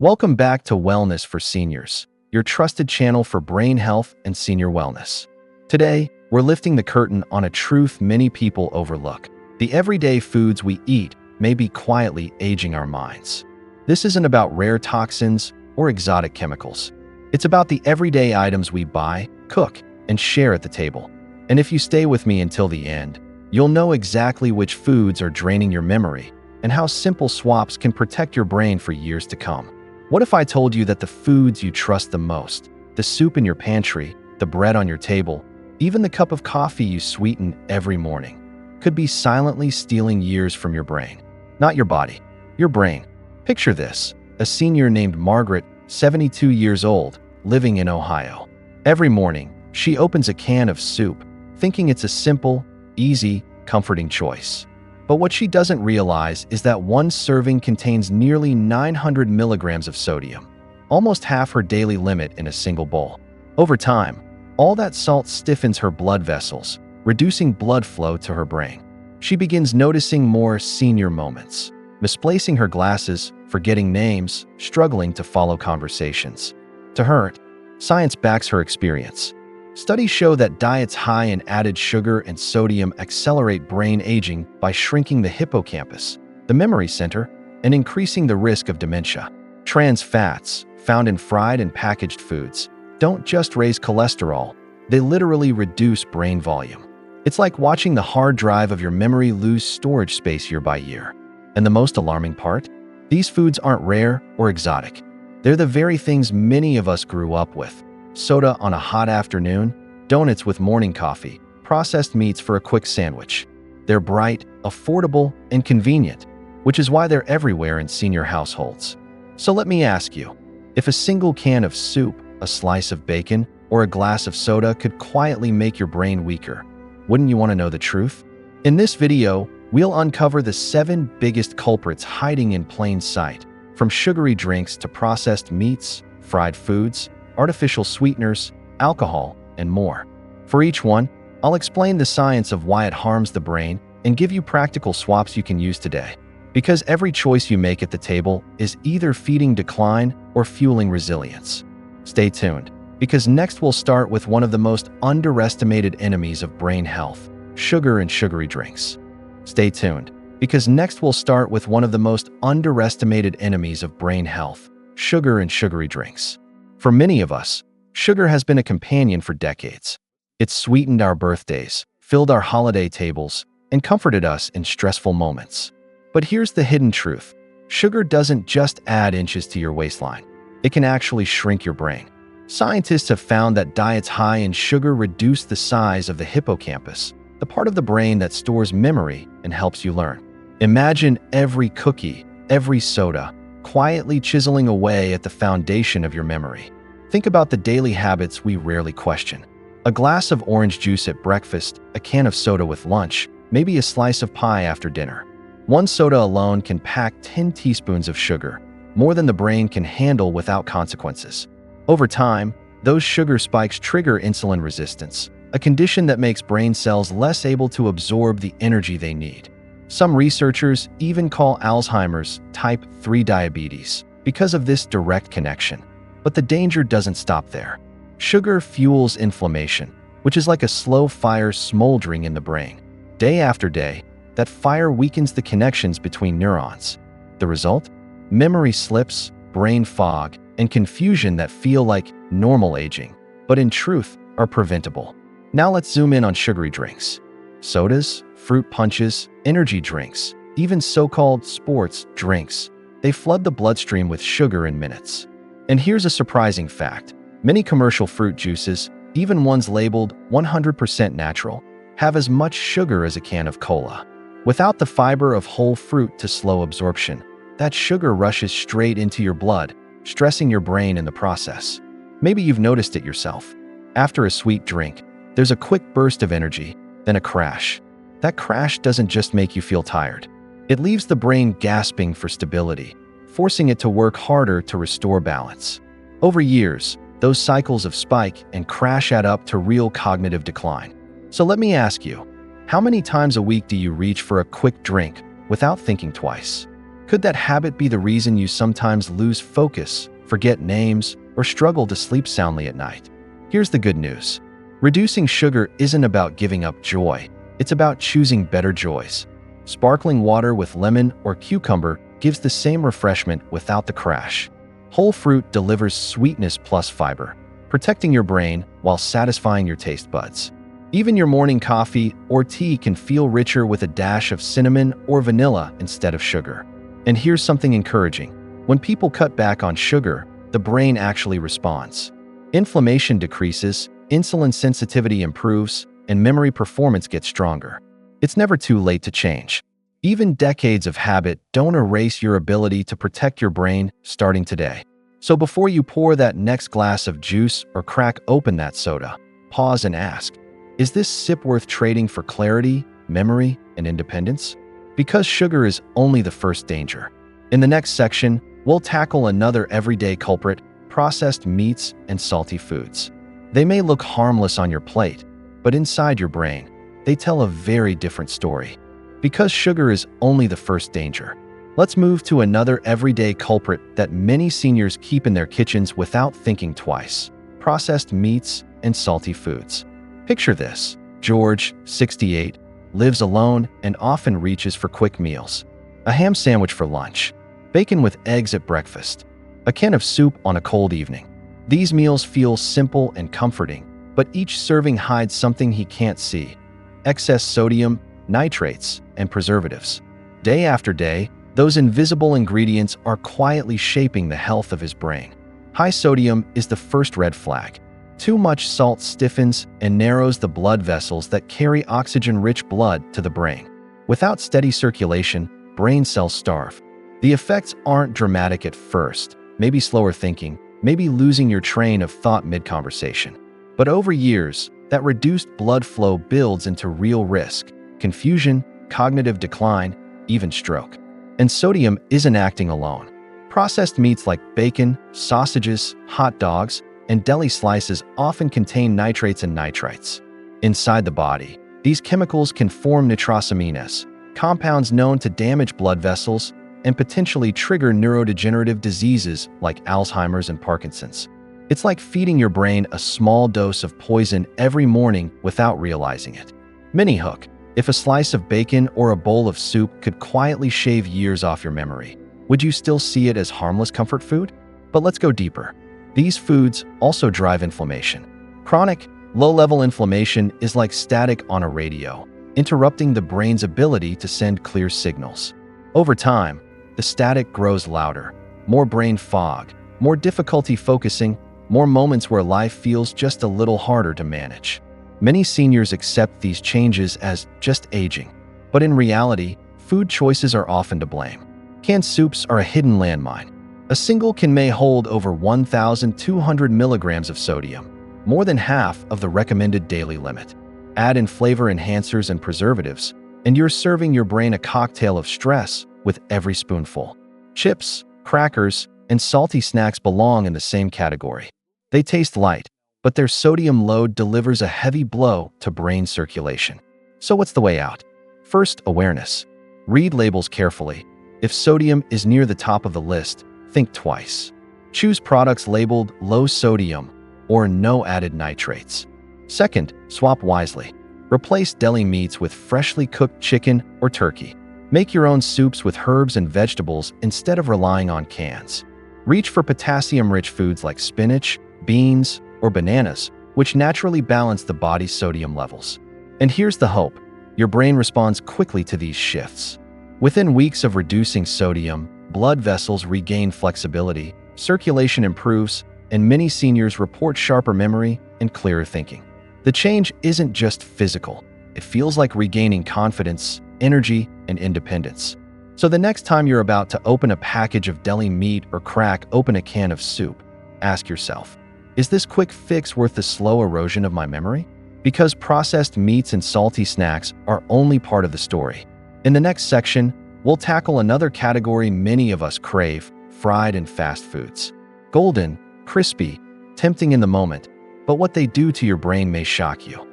Welcome back to Wellness for Seniors, your trusted channel for brain health and senior wellness. Today, we're lifting the curtain on a truth many people overlook. The everyday foods we eat may be quietly aging our minds. This isn't about rare toxins or exotic chemicals. It's about the everyday items we buy, cook, and share at the table. And if you stay with me until the end, you'll know exactly which foods are draining your memory and how simple swaps can protect your brain for years to come. What if I told you that the foods you trust the most, the soup in your pantry, the bread on your table, even the cup of coffee you sweeten every morning, could be silently stealing years from your brain? Not your body, your brain. Picture this: a senior named Margaret, 72 years old, living in Ohio. Every morning, she opens a can of soup, thinking it's a simple, easy, comforting choice. But what she doesn't realize is that one serving contains nearly 900 milligrams of sodium, almost half her daily limit in a single bowl. Over time, all that salt stiffens her blood vessels, reducing blood flow to her brain. She begins noticing more senior moments, misplacing her glasses, forgetting names, struggling to follow conversations. To her, science backs her experience. Studies show that diets high in added sugar and sodium accelerate brain aging by shrinking the hippocampus, the memory center, and increasing the risk of dementia. Trans fats, found in fried and packaged foods, don't just raise cholesterol, they literally reduce brain volume. It's like watching the hard drive of your memory lose storage space year by year. And the most alarming part? These foods aren't rare or exotic. They're the very things many of us grew up with. Soda on a hot afternoon, donuts with morning coffee, processed meats for a quick sandwich. They're bright, affordable, and convenient, which is why they're everywhere in senior households. So let me ask you, if a single can of soup, a slice of bacon, or a glass of soda could quietly make your brain weaker, wouldn't you want to know the truth? In this video, we'll uncover the 7 biggest culprits hiding in plain sight, from sugary drinks to processed meats, fried foods, artificial sweeteners, alcohol, and more. For each one, I'll explain the science of why it harms the brain and give you practical swaps you can use today. Because every choice you make at the table is either feeding decline or fueling resilience. Stay tuned, because next we'll start with one of the most underestimated enemies of brain health: sugar and sugary drinks. Stay tuned, because next we'll start with one of the most underestimated enemies of brain health: sugar and sugary drinks. For many of us, sugar has been a companion for decades. It's sweetened our birthdays, filled our holiday tables, and comforted us in stressful moments. But here's the hidden truth: sugar doesn't just add inches to your waistline. It can actually shrink your brain. Scientists have found that diets high in sugar reduce the size of the hippocampus, the part of the brain that stores memory and helps you learn. Imagine every cookie, every soda, quietly chiseling away at the foundation of your memory. Think about the daily habits we rarely question. A glass of orange juice at breakfast, a can of soda with lunch, maybe a slice of pie after dinner. One soda alone can pack 10 teaspoons of sugar, more than the brain can handle without consequences. Over time, those sugar spikes trigger insulin resistance, a condition that makes brain cells less able to absorb the energy they need. Some researchers even call Alzheimer's type 3 diabetes because of this direct connection. But the danger doesn't stop there. Sugar fuels inflammation, which is like a slow fire smoldering in the brain. Day after day, that fire weakens the connections between neurons. The result? Memory slips, brain fog, and confusion that feel like normal aging, but in truth are preventable. Now let's zoom in on sugary drinks. Sodas, fruit punches, energy drinks, even so-called sports drinks. They flood the bloodstream with sugar in minutes. And here's a surprising fact: many commercial fruit juices, even ones labeled 100% natural, have as much sugar as a can of cola. Without the fiber of whole fruit to slow absorption, that sugar rushes straight into your blood, stressing your brain in the process. Maybe you've noticed it yourself. After a sweet drink, there's a quick burst of energy, then a crash. That crash doesn't just make you feel tired. It leaves the brain gasping for stability, forcing it to work harder to restore balance. Over years, those cycles of spike and crash add up to real cognitive decline. So let me ask you, how many times a week do you reach for a quick drink without thinking twice? Could that habit be the reason you sometimes lose focus, forget names, or struggle to sleep soundly at night? Here's the good news. Reducing sugar isn't about giving up joy. It's about choosing better joys. Sparkling water with lemon or cucumber gives the same refreshment without the crash. Whole fruit delivers sweetness plus fiber, protecting your brain while satisfying your taste buds. Even your morning coffee or tea can feel richer with a dash of cinnamon or vanilla instead of sugar. And here's something encouraging. When people cut back on sugar, the brain actually responds. Inflammation decreases, insulin sensitivity improves, and memory performance gets stronger. It's never too late to change. Even decades of habit don't erase your ability to protect your brain starting today. So before you pour that next glass of juice or crack open that soda, pause and ask, is this sip worth trading for clarity, memory, and independence? Because sugar is only the first danger. In the next section, we'll tackle another everyday culprit, processed meats and salty foods. They may look harmless on your plate, but inside your brain, they tell a very different story. Because sugar is only the first danger. Let's move to another everyday culprit that many seniors keep in their kitchens without thinking twice: processed meats and salty foods. Picture this. George, 68, lives alone and often reaches for quick meals. A ham sandwich for lunch, bacon with eggs at breakfast, a can of soup on a cold evening. These meals feel simple and comforting, but each serving hides something he can't see: excess sodium, nitrates, and preservatives. Day after day, those invisible ingredients are quietly shaping the health of his brain. High sodium is the first red flag. Too much salt stiffens and narrows the blood vessels that carry oxygen-rich blood to the brain. Without steady circulation, brain cells starve. The effects aren't dramatic at first, maybe slower thinking, maybe losing your train of thought mid-conversation. But over years, that reduced blood flow builds into real risk: confusion, cognitive decline, even stroke. And sodium isn't acting alone. Processed meats like bacon, sausages, hot dogs, and deli slices often contain nitrates and nitrites. Inside the body, these chemicals can form nitrosamines, compounds known to damage blood vessels and potentially trigger neurodegenerative diseases like Alzheimer's and Parkinson's. It's like feeding your brain a small dose of poison every morning without realizing it. Mini hook. If a slice of bacon or a bowl of soup could quietly shave years off your memory, would you still see it as harmless comfort food? But let's go deeper. These foods also drive inflammation. Chronic, low-level inflammation is like static on a radio, interrupting the brain's ability to send clear signals. Over time, the static grows louder, more brain fog, more difficulty focusing, more moments where life feels just a little harder to manage. Many seniors accept these changes as just aging, but in reality, food choices are often to blame. Canned soups are a hidden landmine. A single can may hold over 1,200 milligrams of sodium, more than half of the recommended daily limit. Add in flavor enhancers and preservatives, and you're serving your brain a cocktail of stress with every spoonful. Chips, crackers, and salty snacks belong in the same category. They taste light, but their sodium load delivers a heavy blow to brain circulation. So what's the way out? First, awareness. Read labels carefully. If sodium is near the top of the list, think twice. Choose products labeled low sodium or no added nitrates. Second, swap wisely. Replace deli meats with freshly cooked chicken or turkey. Make your own soups with herbs and vegetables instead of relying on cans. Reach for potassium-rich foods like spinach, beans, or bananas, which naturally balance the body's sodium levels. And here's the hope. Your brain responds quickly to these shifts. Within weeks of reducing sodium, blood vessels regain flexibility, circulation improves, and many seniors report sharper memory and clearer thinking. The change isn't just physical. It feels like regaining confidence, energy, and independence. So the next time you're about to open a package of deli meat or crack open a can of soup, ask yourself, is this quick fix worth the slow erosion of my memory? Because processed meats and salty snacks are only part of the story. In the next section, we'll tackle another category many of us crave: fried and fast foods. Golden, crispy, tempting in the moment, but what they do to your brain may shock you.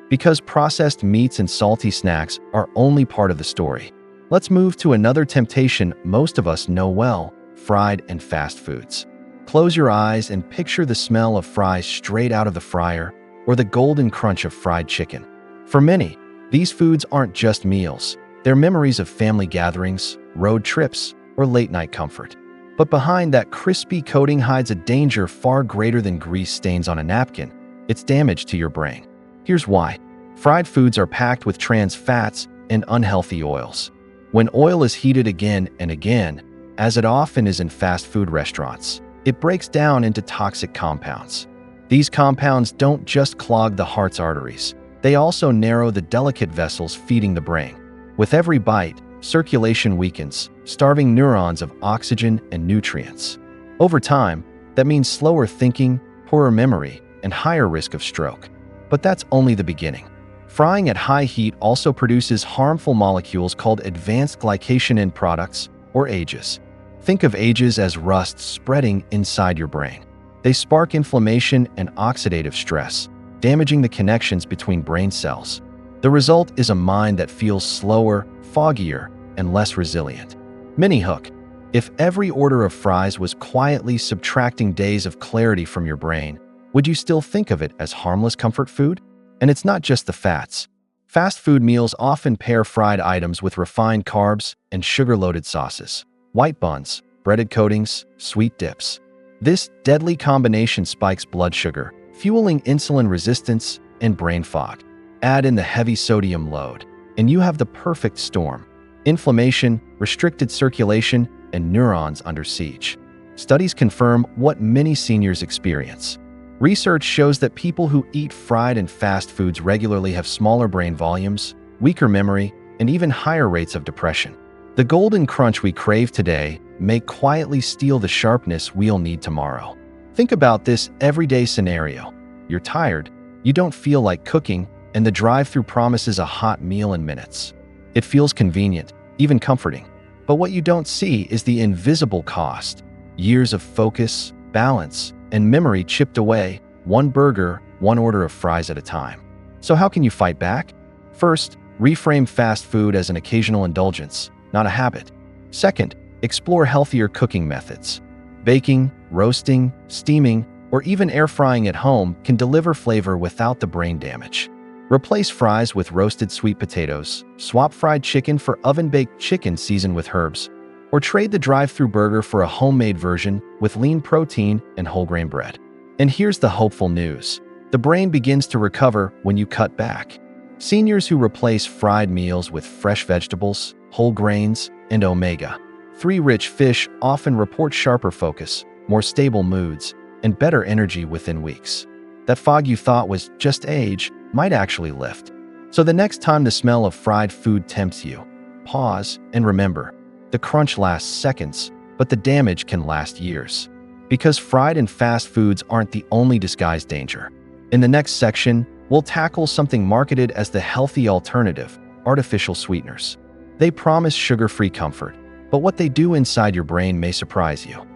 Because processed meats and salty snacks are only part of the story. Let's move to another temptation most of us know well: fried and fast foods. Close your eyes and picture the smell of fries straight out of the fryer, or the golden crunch of fried chicken. For many, these foods aren't just meals. They're memories of family gatherings, road trips, or late-night comfort. But behind that crispy coating hides a danger far greater than grease stains on a napkin. It's damage to your brain. Here's why. Fried foods are packed with trans fats and unhealthy oils. When oil is heated again and again, as it often is in fast food restaurants, it breaks down into toxic compounds. These compounds don't just clog the heart's arteries, they also narrow the delicate vessels feeding the brain. With every bite, circulation weakens, starving neurons of oxygen and nutrients. Over time, that means slower thinking, poorer memory, and higher risk of stroke. But that's only the beginning. Frying at high heat also produces harmful molecules called advanced glycation end products, or AGEs. Think of AGEs as rust spreading inside your brain. They spark inflammation and oxidative stress, damaging the connections between brain cells. The result is a mind that feels slower, foggier, and less resilient. Mini hook. If every order of fries was quietly subtracting days of clarity from your brain, would you still think of it as harmless comfort food? And it's not just the fats. Fast food meals often pair fried items with refined carbs and sugar-loaded sauces, white buns, breaded coatings, sweet dips. This deadly combination spikes blood sugar, fueling insulin resistance and brain fog. Add in the heavy sodium load, and you have the perfect storm: inflammation, restricted circulation, and neurons under siege. Studies confirm what many seniors experience. Research shows that people who eat fried and fast foods regularly have smaller brain volumes, weaker memory, and even higher rates of depression. The golden crunch we crave today may quietly steal the sharpness we'll need tomorrow. Think about this everyday scenario. You're tired, you don't feel like cooking, and the drive-thru promises a hot meal in minutes. It feels convenient, even comforting. But what you don't see is the invisible cost: years of focus, balance, and memory chipped away, one burger, one order of fries at a time. So how can you fight back? First, reframe fast food as an occasional indulgence, not a habit. Second, explore healthier cooking methods. Baking, roasting, steaming, or even air frying at home can deliver flavor without the brain damage. Replace fries with roasted sweet potatoes, swap fried chicken for oven-baked chicken seasoned with herbs, or trade the drive-thru burger for a homemade version with lean protein and whole grain bread. And here's the hopeful news. The brain begins to recover when you cut back. Seniors who replace fried meals with fresh vegetables, whole grains, and omega-3 rich fish often report sharper focus, more stable moods, and better energy within weeks. That fog you thought was just age might actually lift. So the next time the smell of fried food tempts you, pause and remember: the crunch lasts seconds, but the damage can last years. Because fried and fast foods aren't the only disguised danger. In the next section, we'll tackle something marketed as the healthy alternative: artificial sweeteners. They promise sugar-free comfort, but what they do inside your brain may surprise you.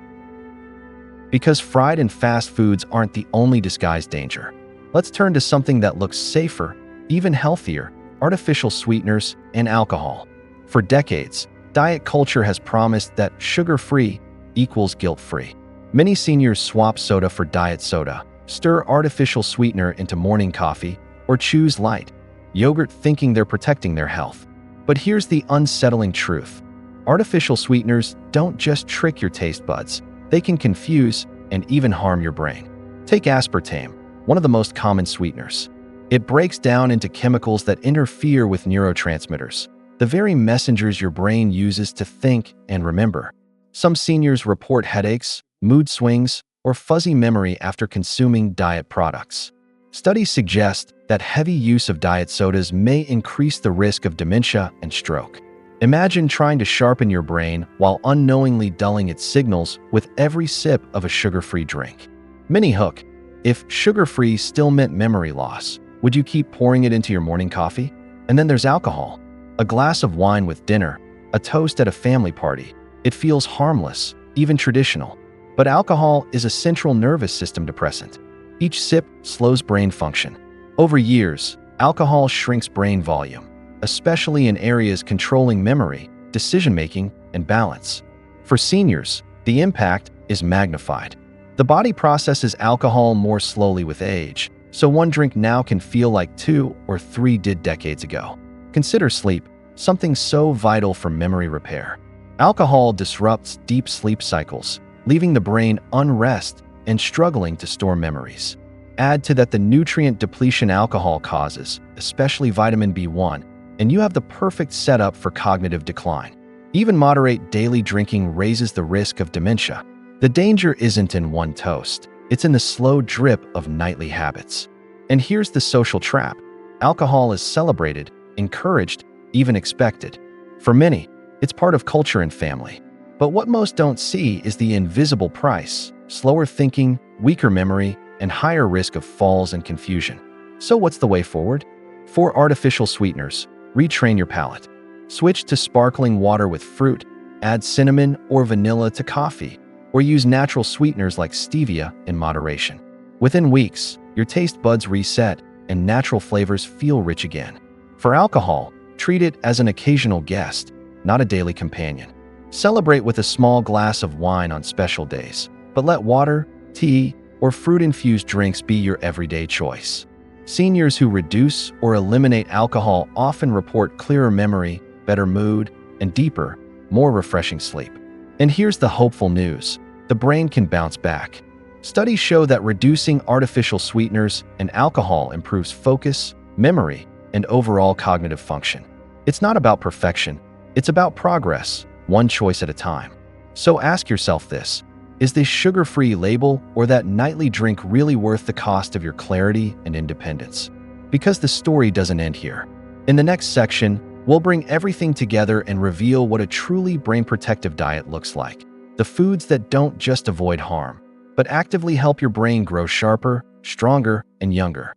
Because fried and fast foods aren't the only disguised danger, let's turn to something that looks safer, even healthier: artificial sweeteners and alcohol. For decades, diet culture has promised that sugar-free equals guilt-free. Many seniors swap soda for diet soda, stir artificial sweetener into morning coffee, or choose light yogurt thinking they're protecting their health. But here's the unsettling truth. Artificial sweeteners don't just trick your taste buds, they can confuse and even harm your brain. Take aspartame, one of the most common sweeteners. It breaks down into chemicals that interfere with neurotransmitters, the very messengers your brain uses to think and remember. Some seniors report headaches, mood swings, or fuzzy memory after consuming diet products. Studies suggest that heavy use of diet sodas may increase the risk of dementia and stroke. Imagine trying to sharpen your brain while unknowingly dulling its signals with every sip of a sugar-free drink. Mini hook. If sugar-free still meant memory loss, would you keep pouring it into your morning coffee? And then there's alcohol. A glass of wine with dinner, a toast at a family party. It feels harmless, even traditional. But alcohol is a central nervous system depressant. Each sip slows brain function. Over years, alcohol shrinks brain volume, especially in areas controlling memory, decision-making, and balance. For seniors, the impact is magnified. The body processes alcohol more slowly with age, so one drink now can feel like 2 or 3 did decades ago. Consider sleep, something so vital for memory repair. Alcohol disrupts deep sleep cycles, leaving the brain unrest and struggling to store memories. Add to that the nutrient depletion alcohol causes, especially vitamin B1, and you have the perfect setup for cognitive decline. Even moderate daily drinking raises the risk of dementia. The danger isn't in one toast, it's in the slow drip of nightly habits. And here's the social trap. Alcohol is celebrated, encouraged, even expected. For many, it's part of culture and family. But what most don't see is the invisible price: slower thinking, weaker memory, and higher risk of falls and confusion. So what's the way forward? For artificial sweeteners, retrain your palate. Switch to sparkling water with fruit, add cinnamon or vanilla to coffee, or use natural sweeteners like stevia in moderation. Within weeks, your taste buds reset and natural flavors feel rich again. For alcohol, treat it as an occasional guest, not a daily companion. Celebrate with a small glass of wine on special days, but let water, tea, or fruit-infused drinks be your everyday choice. Seniors who reduce or eliminate alcohol often report clearer memory, better mood, and deeper, more refreshing sleep. And here's the hopeful news: the brain can bounce back. Studies show that reducing artificial sweeteners and alcohol improves focus, memory, and overall cognitive function. It's not about perfection, it's about progress, one choice at a time. So ask yourself this: is this sugar-free label or that nightly drink really worth the cost of your clarity and independence? Because the story doesn't end here. In the next section, we'll bring everything together and reveal what a truly brain-protective diet looks like. The foods that don't just avoid harm, but actively help your brain grow sharper, stronger, and younger.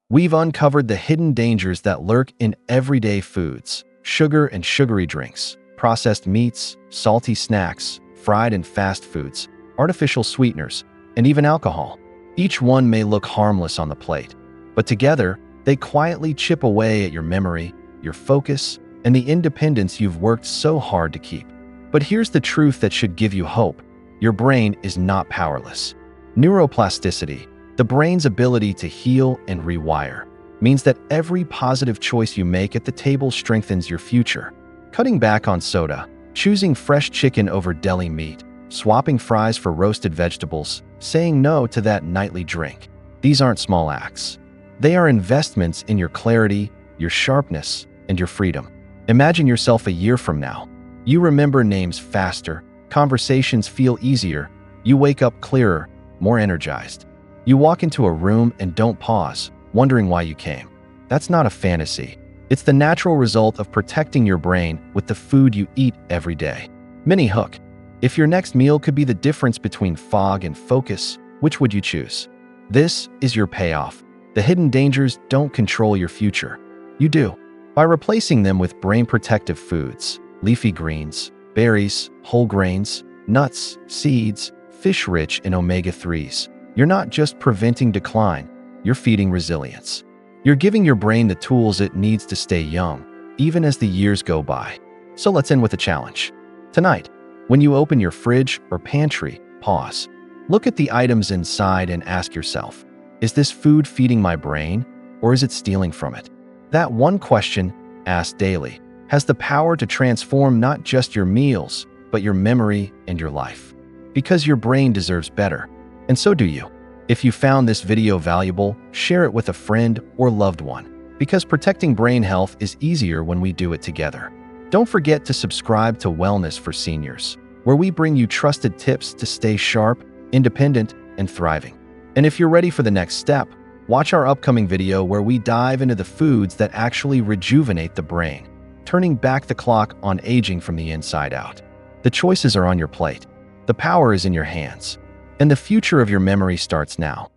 We've uncovered the hidden dangers that lurk in everyday foods: sugar and sugary drinks, processed meats, salty snacks, fried and fast foods, artificial sweeteners, and even alcohol. Each one may look harmless on the plate, but together, they quietly chip away at your memory, your focus, and the independence you've worked so hard to keep. But here's the truth that should give you hope: your brain is not powerless. Neuroplasticity, the brain's ability to heal and rewire, means that every positive choice you make at the table strengthens your future. Cutting back on soda, choosing fresh chicken over deli meat, swapping fries for roasted vegetables, saying no to that nightly drink. These aren't small acts. They are investments in your clarity, your sharpness, and your freedom. Imagine yourself a year from now. You remember names faster, conversations feel easier, you wake up clearer, more energized. You walk into a room and don't pause, wondering why you came. That's not a fantasy. It's the natural result of protecting your brain with the food you eat every day. Mini hook: if your next meal could be the difference between fog and focus, which would you choose? This is your payoff. The hidden dangers don't control your future. You do. By replacing them with brain-protective foods, leafy greens, berries, whole grains, nuts, seeds, fish rich in omega-3s, you're not just preventing decline, you're feeding resilience. You're giving your brain the tools it needs to stay young, even as the years go by. So let's end with a challenge. Tonight, when you open your fridge or pantry, pause. Look at the items inside and ask yourself, is this food feeding my brain, or is it stealing from it? That one question, asked daily, has the power to transform not just your meals, but your memory and your life. Because your brain deserves better, and so do you. If you found this video valuable, share it with a friend or loved one, because protecting brain health is easier when we do it together. Don't forget to subscribe to Wellness for Seniors, where we bring you trusted tips to stay sharp, independent, and thriving. And if you're ready for the next step, watch our upcoming video where we dive into the foods that actually rejuvenate the brain, turning back the clock on aging from the inside out. The choices are on your plate. The power is in your hands. And the future of your memory starts now.